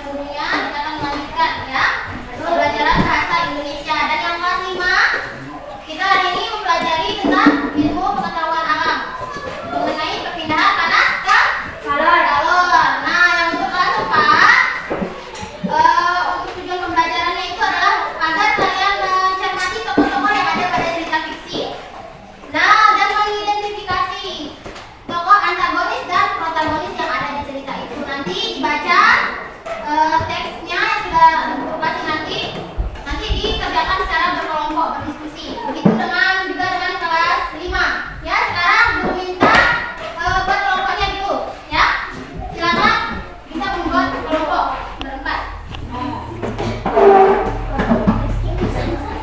gurunya, kita akan melanjutkan ya pembelajaran bahasa Indonesia. Dan yang kelas 5, kita hari ini mempelajari tentang ilmu pengetahuan alam mengenai perpindahan panas ke galon. Nah, yang untuk kelas 4, untuk tujuan pembelajarannya itu adalah agar kalian mencermati tokoh-tokoh yang ada pada cerita fiksi. Nah, dan mengidentifikasi tokoh antagonis dan protagonis yang ada di cerita itu. Nanti dibaca teksnya yang sudah guru kasih nanti dikerjakan secara berkelompok, berdiskusi. Begitu dengan juga dengan kelas 5. Ya, sekarang guru minta buat kelompoknya dulu, ya. Silakan bisa membuat kelompok berempat.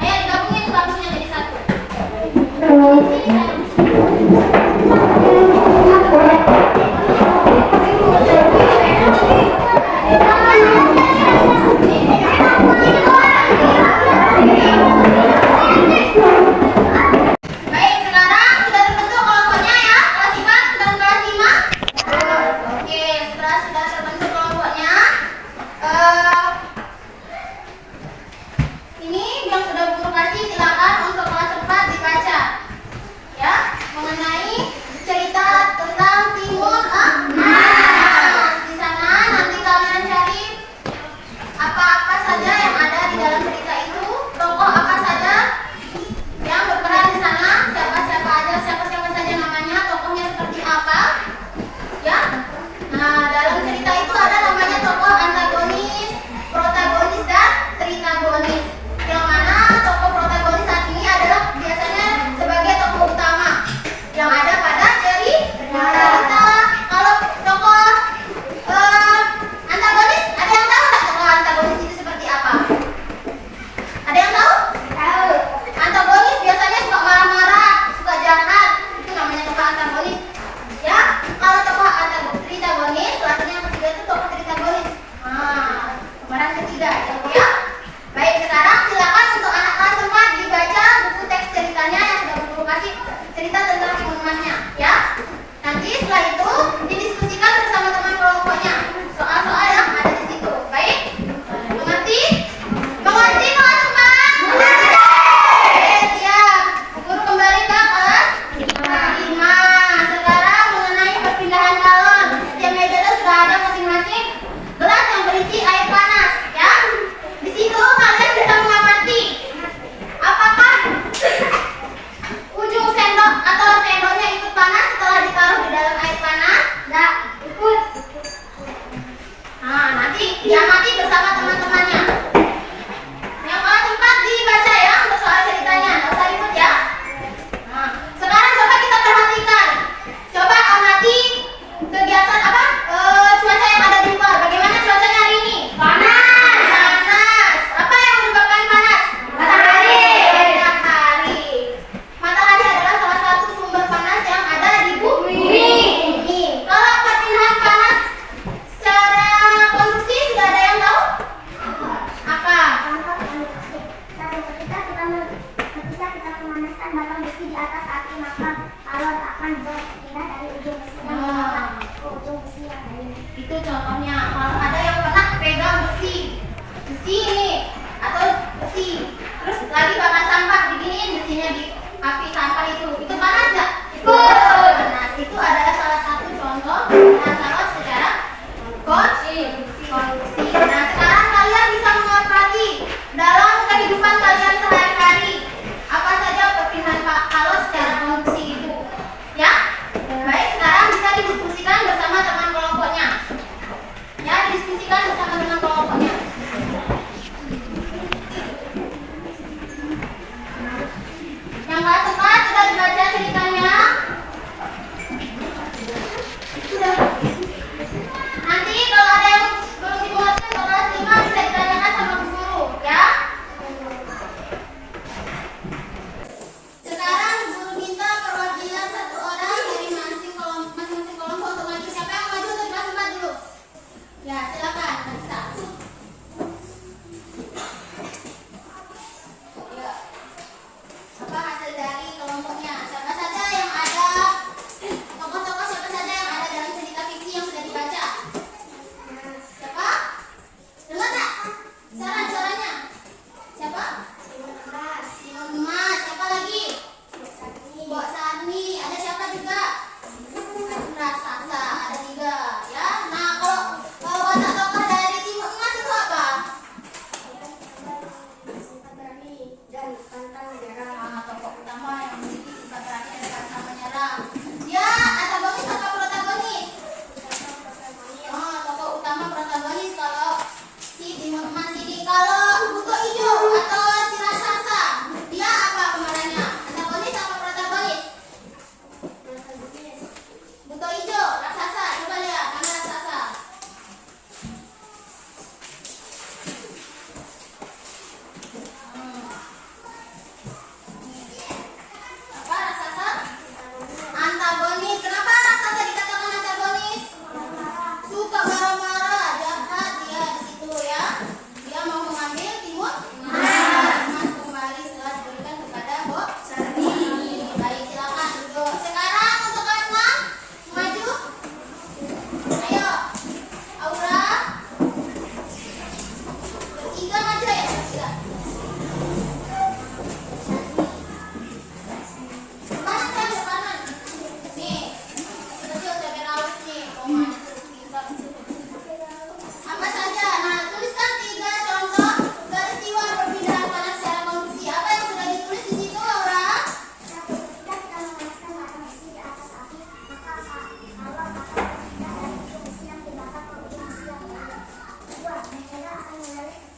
Ayo digabungin kelompoknya jadi satu. Baik, sekarang sudah terbentuk kelompoknya ya, kelas 5 dan kelas 5. Oke, sudah terbentuk kelompoknya. Ini yang sudah guru kasih, silakan untuk kelas 4 dibaca. Ya, mengenai cerita tentang Timun Emas. Di sana nanti kalian cari apa-apa saja yang ada di dalam cerita itu, tokoh apa saja yang berperan di sana, siapa saja namanya, tokohnya seperti apa, ya. Nah, dalam cerita itu ada namanya tokoh antagonis, protagonis dan tritagonis. Yang mana tokoh protagonis saat ini adalah biasanya sebagai tokoh utama yang ada pada cerita. Kalau tokoh antagonis, ada yang tahu nggak tokoh antagonis itu seperti apa? Ada yang tahu? Tahu. Antagonis biasanya suka marah-marah, suka jahat, itu namanya tokoh antagonis. Ya, kalau tokoh tritagonis, artinya yang ketiga itu tokoh tritagonis. Nah, kemarin ketiga, ya. Baik, sekarang silakan untuk anak kelas 4 dibaca buku teks ceritanya yang sudah guru kasih, cerita tentang Timun Emasnya, ya. Nanti setelah itu didiskusikan bersama teman kelompoknya soal-soal yang ada di situ. Baik? Mengerti? Mengerti kelas 4? Mengerti. Siap. Guru kembali ke kelas 5. Sekarang mengenai perpindahan galon. Setiap meja itu sudah ada masing-masing gelas yang berisi air panas, ya. Di situ kalian bisa mengamati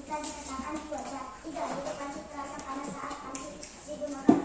jika dikatakan cuaca. 3. Detik panci terasa panas saat panci digunakan